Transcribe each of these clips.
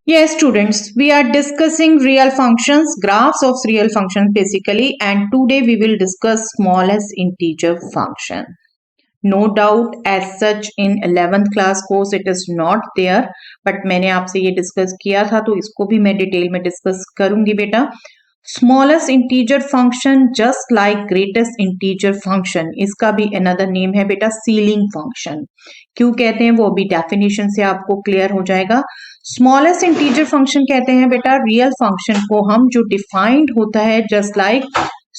Yes, students, we are discussing real functions, graphs of real functions basically, and today we will discuss smallest integer function. No doubt, as such, in 11th class course it is not there, but मैंने आपसे ये discuss किया था तो इसको भी मैं detail में डिस्कस करूंगी बेटा. Smallest integer function just like greatest integer function, इसका भी अनदर नेम है बेटा सीलिंग फंक्शन. क्यों कहते हैं वो भी डेफिनेशन से आपको क्लियर हो जाएगा. स्मॉलेस्ट इंटीजर फंक्शन कहते हैं बेटा रियल फंक्शन को हम जो डिफाइंड होता है just like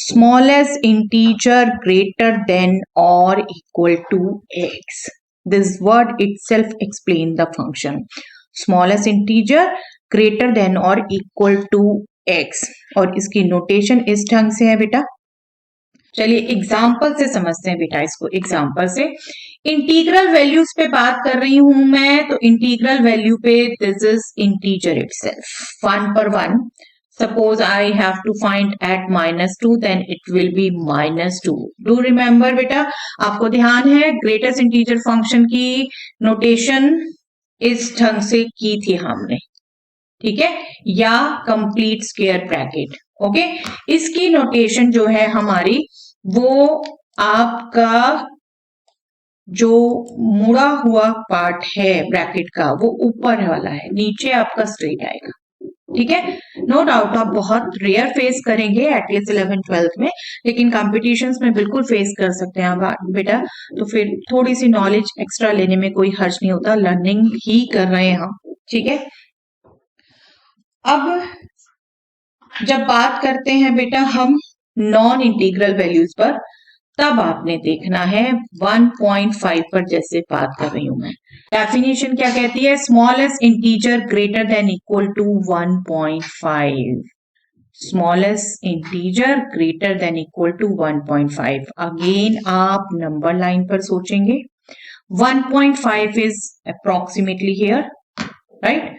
smallest integer greater than or equal to x. This word itself explains the function. Smallest integer greater than or equal to x. और इसकी नोटेशन इस ढंग से है बेटा. चलिए एग्जाम्पल से समझते हैं बेटा इसको. एग्जाम्पल से इंटीग्रल वैल्यूज पे बात कर रही हूं मैं, तो इंटीग्रल वैल्यू पे दिस इज इंटीजर इटसेल्फ 1 पर 1. Suppose I have to find at -2, then it will be -2. Do remember बेटा, आपको ध्यान है ग्रेटेस्ट इंटीजर फंक्शन की नोटेशन इस ढंग से की थी हमने, ठीक है, या कंप्लीट स्क्वायर ब्रैकेट. ओके, इसकी नोटेशन जो है हमारी वो आपका जो मुड़ा हुआ पार्ट है ब्रैकेट का वो ऊपर वाला है, नीचे आपका स्ट्रेट आएगा. ठीक है, नो डाउट आप बहुत रेयर फेस करेंगे एटलीस्ट 11th-12th में, लेकिन कॉम्पिटिशन्स में बिल्कुल फेस कर सकते हैं आप बेटा. तो फिर थोड़ी सी नॉलेज एक्स्ट्रा लेने में कोई हर्ज नहीं होता, लर्निंग ही कर रहे हैं हम. ठीक है, अब जब बात करते हैं बेटा हम नॉन इंटीग्रल वैल्यूज पर, तब आपने देखना है 1.5 पर जैसे बात कर रही हूं मैं. डेफिनेशन क्या कहती है? Smallest integer greater than equal to 1.5. Smallest integer greater than equal to 1.5. Again आप नंबर लाइन पर सोचेंगे. 1.5 इज अप्रोक्सीमेटली हियर, राइट.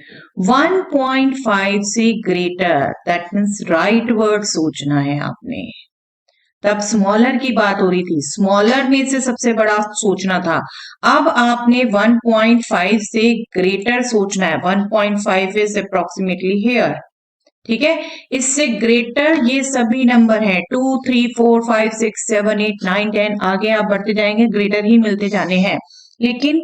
1.5 से greater, that means right word सोचना है आपने. तब स्मॉलर की बात हो रही थी, स्मॉलर में से सबसे बड़ा सोचना था. अब आपने 1.5 से ग्रेटर सोचना है. 1.5 इज अप्रोक्सीमेटली हियर, ठीक है. इससे ग्रेटर ये सभी नंबर हैं 2, 3, 4, 5, 6, 7, 8, 9, 10. आगे आप बढ़ते जाएंगे, ग्रेटर ही मिलते जाने हैं. लेकिन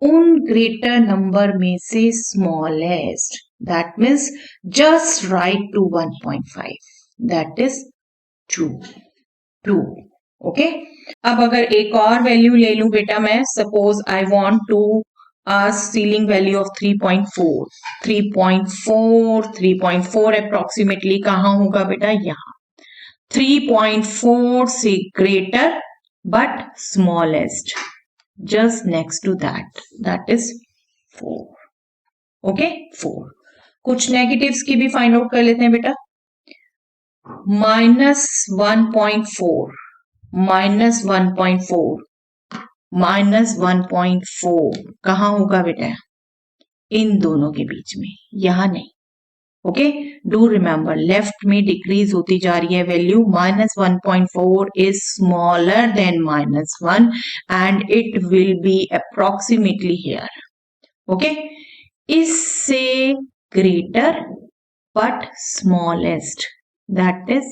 उन ग्रेटर नंबर में से smallest, that means just right to 1.5, that is 2. Okay, अब अगर एक और वैल्यू ले लूं बेटा मैं, suppose I want to ask ceiling value of 3.4. 3.4 approximately कहां होगा बेटा? यहां. 3.4 से greater but smallest just next to that is 4. Okay, 4. कुछ नेगेटिव्स की भी फाइंड आउट कर लेते हैं बेटा. -1.4, -1.4 कहां होगा बेटा? इन दोनों के बीच में, यहां नहीं. ओके, डू रिमेंबर लेफ्ट में डिक्रीज होती जा रही है value. -1.4 is smaller than -1 and it will be approximately here. Okay, इससे greater but smallest, that is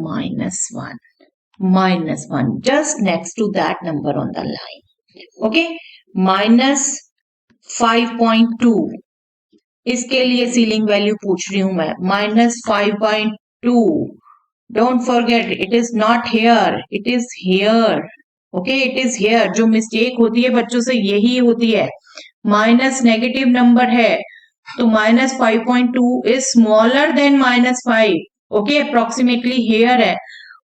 -1 just next to that number on the line. Okay, -5.2 इसके लिए सीलिंग वैल्यू पूछ रही हूं मैं. -5.2, don't forget it is not here, it is here. Okay, it is here. जो mistake होती है बच्चों से यही होती है, माइनस नेगेटिव नंबर है तो -5.2 is smaller then -5. Okay, approximately here है,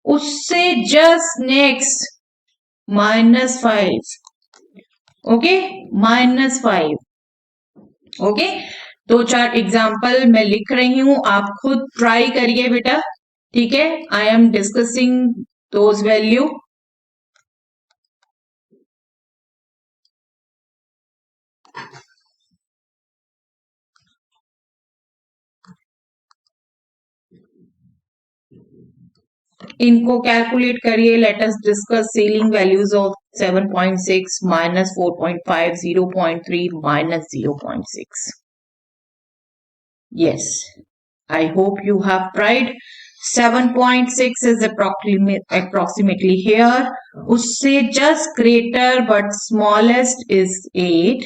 उससे just next -5. Okay, -5. Okay, 2-4 example मैं लिख रही हूं, आप खुद ट्राई करिए बेटा. ठीक है, I am discussing those value. इनको कैलकुलेट करिए. Let us discuss ceiling values of 7.6, -4.5, 0.3, -0.6. Yes, I hope you have tried. 7.6 is approximately here. उससे just greater but smallest is 8.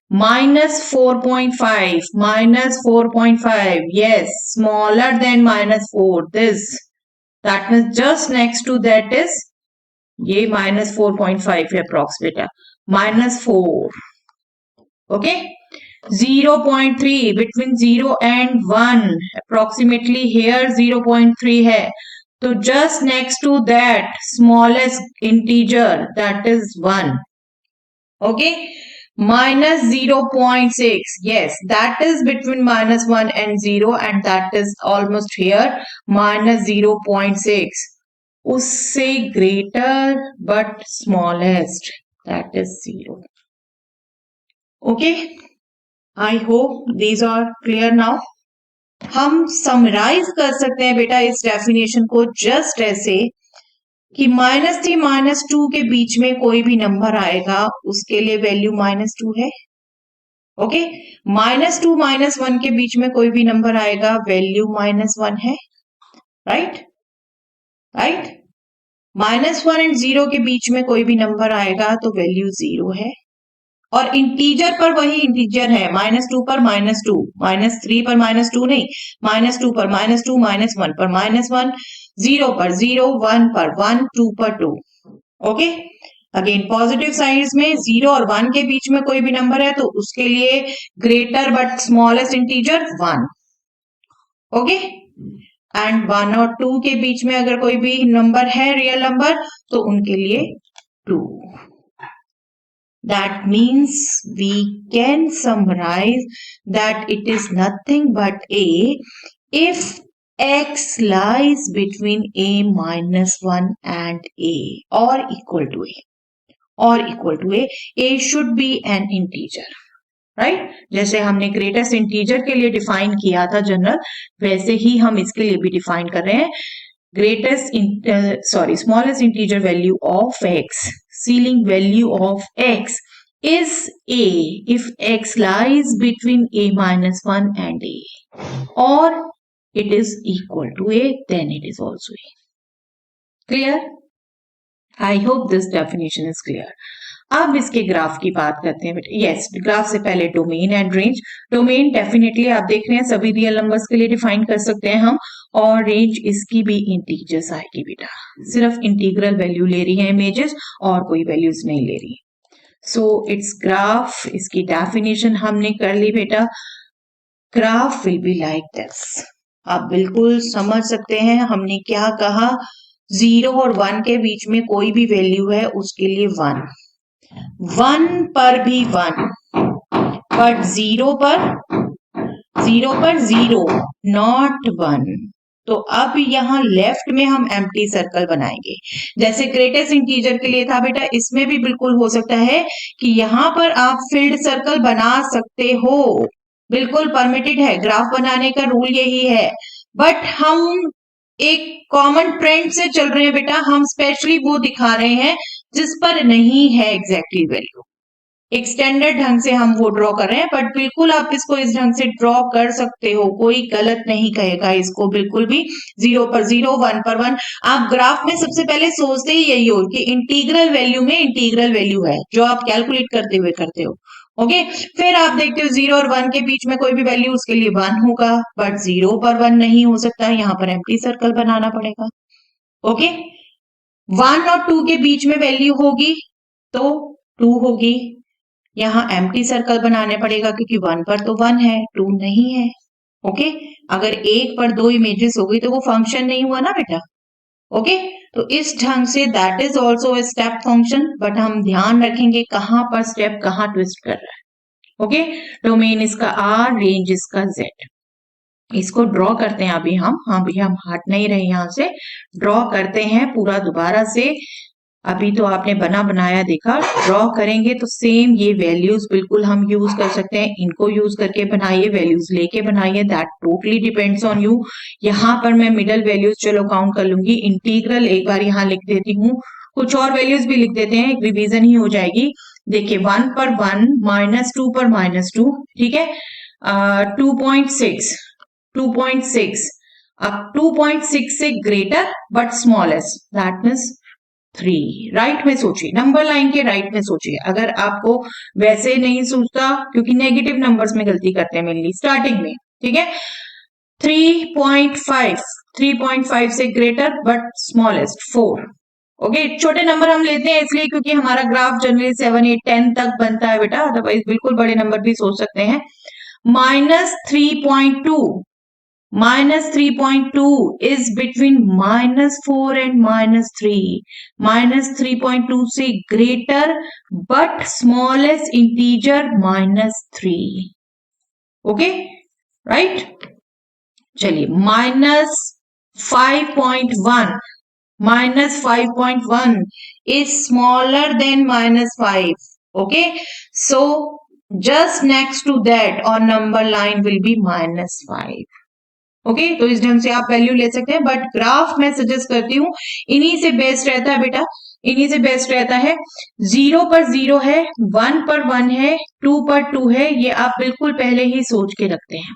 Minus 4.5. Minus 4.5. Yes, smaller than minus 4. This. That means just next to that is ये minus 4.5 है approximate. Minus 4. Okay. 0.3 between 0 and 1 approximately here 0.3 है तो just next to that smallest integer that is 1. Okay, minus 0.6. Yes, that is between minus 1 and 0 and that is almost here minus 0.6. उससे greater but smallest that is 0. Okay. I hope these are clear now. हम summarise कर सकते हैं बेटा इस definition को just ऐसे कि -3 -2 के बीच में कोई भी नंबर आएगा उसके लिए वैल्यू -2 है. ओके, -2 -1 के बीच में कोई भी नंबर आएगा वैल्यू -1 है. Right right. -1 एंड 0 के बीच में कोई भी नंबर आएगा तो वैल्यू 0 है. और इंटीजर पर वही इंटीजर है -2 पर -2, -3 पर -2 नहीं, -2 पर -2, -1 पर -1, 0 पर 0, 1 पर 1, 2 पर 2. ओके, अगेन पॉजिटिव साइड्स में 0 और 1 के बीच में कोई भी नंबर है तो उसके लिए greater but smallest integer 1. Okay, and 1 और 2 के बीच में अगर कोई भी नंबर है रियल नंबर तो उनके लिए 2. That means we can summarize that it is nothing but a if x lies between a minus 1 and a or equal to a or equal to a should be an integer. Right जैसे हमने greatest integer के लिए define किया था general वैसे ही हम इसके लिए भी डिफाइन कर रहे हैं. Smallest integer value of x, ceiling value of x is a if x lies between a minus 1 and a or it is equal to a then it is also a. Clear? I hope this definition is clear. अब इसके graph की बात करते हैं बेटा. Yes, graph से पहले domain and range. Domain definitely आप देख रहे हैं सभी रियल नंबर्स के लिए डिफाइन कर सकते हैं हम और रेंज इसकी भी इंटीजर्स आएगी बेटा. सिर्फ इंटीग्रल वैल्यू ले रही है इमेजेस और कोई वैल्यूज नहीं ले रही. So it's graph. इसकी डेफिनेशन हमने कर ली बेटा. Graph will be like this. आप बिल्कुल समझ सकते हैं हमने क्या कहा. 0 और 1 के बीच में कोई भी वैल्यू है उसके लिए 1. 1 पर भी 1 बट 0 पर 0 नॉट 1. तो अब यहाँ लेफ्ट में हम एम्प्टी सर्कल बनाएंगे जैसे ग्रेटेस्ट इंटीजर के लिए था बेटा. इसमें भी बिल्कुल हो सकता है कि यहाँ पर आप फिल्ड सर्कल बना सकते हो. बिल्कुल परमिटेड है. ग्राफ बनाने का रूल यही है. बट हम एक कॉमन ट्रेंड से चल रहे हैं बेटा. हम स्पेशली वो दिखा रहे हैं जिस पर नहीं है एग्जैक्टली वैल्यू. एक स्टैंडर्ड ढंग से हम वो ड्रॉ कर रहे हैं बट बिल्कुल आप इसको इस ढंग से ड्रॉ कर सकते हो. कोई गलत नहीं कहेगा इसको बिल्कुल भी. 0 पर 0, 1 पर 1. आप ग्राफ में सबसे पहले सोचते ही यही हो कि इंटीग्रल वैल्यू में इंटीग्रल वैल्यू है जो आप कैलकुलेट करते हुए करते हो. ओके, फिर आप देखते हो 0 और 1 के बीच में कोई भी वैल्यू उसके लिए 1 होगा बट 0 पर 1 नहीं हो सकता. यहाँ पर एम्प्टी सर्कल बनाना पड़ेगा. ओके, 1 और 2 के बीच में वैल्यू होगी तो 2 होगी. यहाँ एम्प्टी सर्कल बनाने पड़ेगा क्योंकि 1 पर तो 1 है 2 नहीं है. ओके, अगर 1 पर 2 इमेजेस हो गई तो वो फंक्शन नहीं हुआ ना बेटा. ओके, तो इस ढंग say that is also a step function but हम ध्यान रखेंगे कहां पर स्टेप कहां ट्विस्ट कर रहा है. ओके, डोमेन इसका R, रेंज इसका Z. इसको ड्रॉ करते हैं अभी हम हट नहीं रहे. यहां से ड्रॉ करते हैं पूरा दोबारा से. अभी तो आपने बनाया देखा. ड्रॉ करेंगे तो सेम ये वैल्यूज बिल्कुल हम यूज कर सकते हैं. इनको यूज करके बनाइए, वैल्यूज लेके बनाइए. That totally depends on you. यहाँ पर मैं मिडल वैल्यूज चलो काउंट कर लूंगी. इंटीग्रल एक बार यहाँ लिख देती हूँ. कुछ और वैल्यूज भी लिख देते हैं, एक रिवीजन ही हो जाएगी. देखिए 1 पर 1, -2 पर -2. ठीक है, 2.6 अब 2.6 से greater but smallest that means 3 right में सोचिए, नंबर लाइन के राइट में सोचिए। अगर आपको वैसे नहीं सोचता, क्योंकि नेगेटिव नंबर्स में गलती करते हैं मेनली स्टार्टिंग में, ठीक है। 3.5 से ग्रेटर बट स्मॉलेस्ट 4। ओके, छोटे नंबर हम लेते हैं इसलिए क्योंकि हमारा ग्राफ जनरली 7, 8, 10 तक बनता है बेटा, अदरवाइज बिल्कुल बड़े नंबर भी सोच सकते हैं। -3.2 is between -4 and -3. -3.2 से greater but smallest integer -3. Okay, right? चलिए -5.1 is smaller than -5. Okay, so just next to that on number line will be -5. Okay तो इस ढंग से आप वैल्यू ले सकते हैं, बट ग्राफ मैं सजेस्ट करती हूँ इन्हीं से बेस्ट रहता है बेटा, इन्हीं से बेस्ट रहता है। 0 पर 0 है, 1 पर 1 है, 2 पर 2 है, ये आप बिल्कुल पहले ही सोच के रखते हैं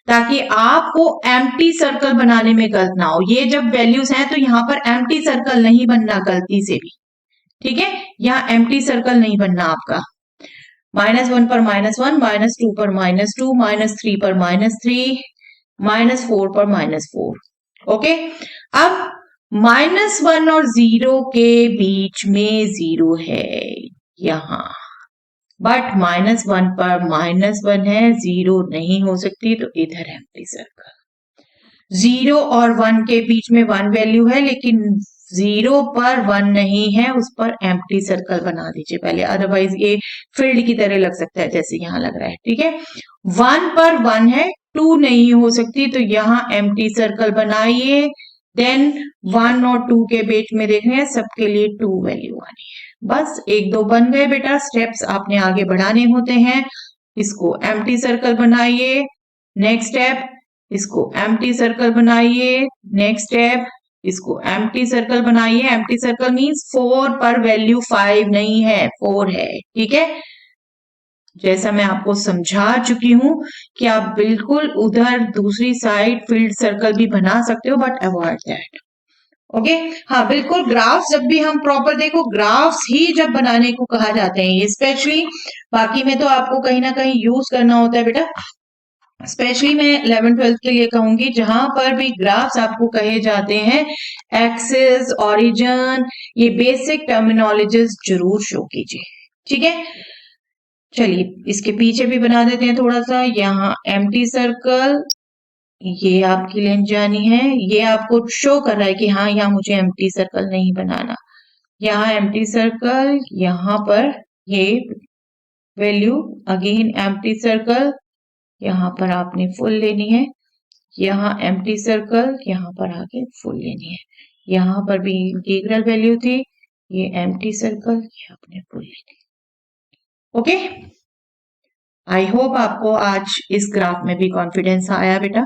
ताकि आपको एम्प्टी सर्कल बनाने में गलत ना हो। ये जब वैल्यूज हैं तो यहाँ पर एम्प्टी सर्कल नहीं बनना गलती से भी, ठीक है, यहाँ एम्प्टी सर्कल नहीं बनना आपका। -1 पर -1, -2 पर -2, -3 पर -3, -4 पर -4। ओके, अब -1 और 0 के बीच में 0 है यहां, बट -1 पर -1 है, 0 नहीं हो सकती, तो इधर एम्प्टी सर्कल। 0 और 1 के बीच में 1 वैल्यू है, लेकिन 0 पर 1 नहीं है, उस पर एम्प्टी सर्कल बना दीजिए पहले, अदरवाइज ये फील्ड की तरह लग सकता है जैसे यहां लग रहा है, ठीक है। 1 पर 1 है, 2 नहीं हो सकती, तो यहां एम्प्टी सर्कल बनाइए। देन 1 और 2 के बीच में देख रहे हैं सबके लिए 2 वैल्यू आनी है। बस 1 2 बन गए बेटा, स्टेप्स आपने आगे बढ़ाने होते हैं। इसको एम्प्टी सर्कल बनाइए, नेक्स्ट स्टेप, इसको एम्प्टी सर्कल बनाइए, नेक्स्ट स्टेप, इसको एम्प्टी सर्कल बनाइए। एम्प्टी सर्कल मींस 4 पर वैल्यू 5 नहीं है, 4 है, ठीक है। जैसा मैं आपको समझा चुकी हूं कि आप बिल्कुल उधर दूसरी साइड फील्ड सर्कल भी बना सकते हो, बट अवॉइड दैट। ओके, हाँ बिल्कुल, ग्राफ जब भी हम प्रॉपर देखो, ग्राफ्स ही जब बनाने को कहा जाते हैं ये स्पेशली, बाकी में तो आपको कहीं ना कहीं यूज करना होता है बेटा। स्पेशली मैं 11th-12th के लिए कहूंगी, जहां पर भी ग्राफ्स आपको कहे जाते हैं, एक्सिस, ओरिजिन, ये बेसिक टर्मिनोलॉजीज जरूर शो कीजिए, ठीक है। चलिए इसके पीछे भी बना देते हैं थोड़ा सा। यहाँ एम्प्टी सर्कल, ये आपकी लेंथ जानी है, ये आपको शो कर रहा है कि हाँ यहाँ मुझे एम्प्टी सर्कल नहीं बनाना। यहाँ एम्प्टी सर्कल, यहाँ पर ये वैल्यू, अगेन एम्प्टी सर्कल, यहाँ पर आपने फुल लेनी है, यहाँ एम्प्टी सर्कल, यहाँ पर आके फुल लेनी है। यहाँ पर भी इंटीग्रल वैल्यू थी, ये एम्प्टी सर्कल, ये आपने फुल लेनी है। ओके, आई होप आपको आज इस ग्राफ में भी कॉन्फिडेंस आया बेटा,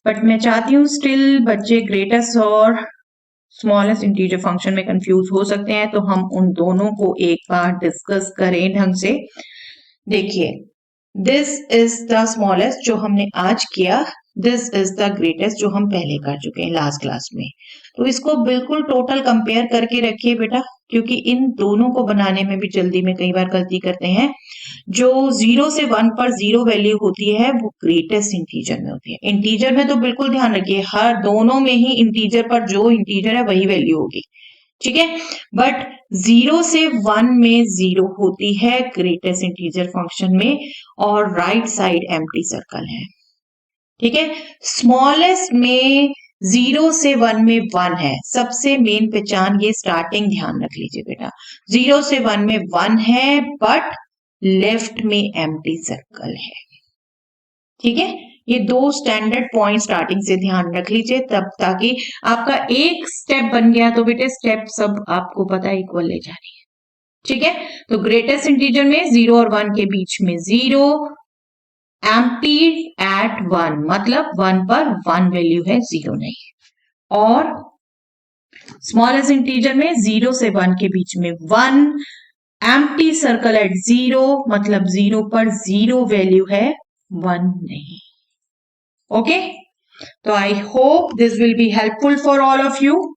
बट मैं चाहती हूँ स्टिल बच्चे ग्रेटेस्ट और स्मॉलेस्ट इंटीजर फंक्शन में कंफ्यूज हो सकते हैं, तो हम उन दोनों को एक बार डिस्कस करें ढंग से। देखिए, दिस इज द स्मॉलेस्ट जो हमने आज किया, दिस इज द ग्रेटेस्ट जो हम पहले कर चुके हैं लास्ट क्लास में। तो इसको बिल्कुल टोटल कंपेयर करके रखिए बेटा, क्योंकि इन दोनों को बनाने में भी जल्दी में कई बार गलती करते हैं। जो 0 से 1 पर 0 वैल्यू होती है वो ग्रेटेस्ट इंटीजर में होती है। इंटीजर में तो बिल्कुल ध्यान रखिए, हर दोनों में ही इंटीजर पर जो इंटीजर है वही वैल्यू होगी, ठीक है। बट 0 से 1 में 0 होती है ग्रेटेस्ट इंटीजर फंक्शन में, और राइट साइड एम्प्टी सर्कल है, ठीक है। स्मॉलेस्ट में 0 से 1 में 1 है, सबसे मेन पहचान ये स्टार्टिंग ध्यान रख लीजिए बेटा। 0 से 1 में 1 है, बट लेफ्ट में एम्प्टी सर्कल है, ठीक है। ये दो स्टैंडर्ड पॉइंट स्टार्टिंग से ध्यान रख लीजिए, तब ताकि आपका एक स्टेप बन गया तो बेटे स्टेप सब आपको पता है इक्वल ले जानी है, ठीक है। तो ग्रेटेस्ट इंटीजर में 0 और 1 के बीच में 0, एम्प्टी एट 1, मतलब 1 पर 1 वैल्यू है, 0 नहीं है। और स्मॉलेस्ट इंटीजर में 0 से 1 के बीच में 1, एम्प्टी सर्कल एट 0, मतलब 0 पर 0 वैल्यू है, 1 नहीं. Okay, so I hope this will be helpful for all of you.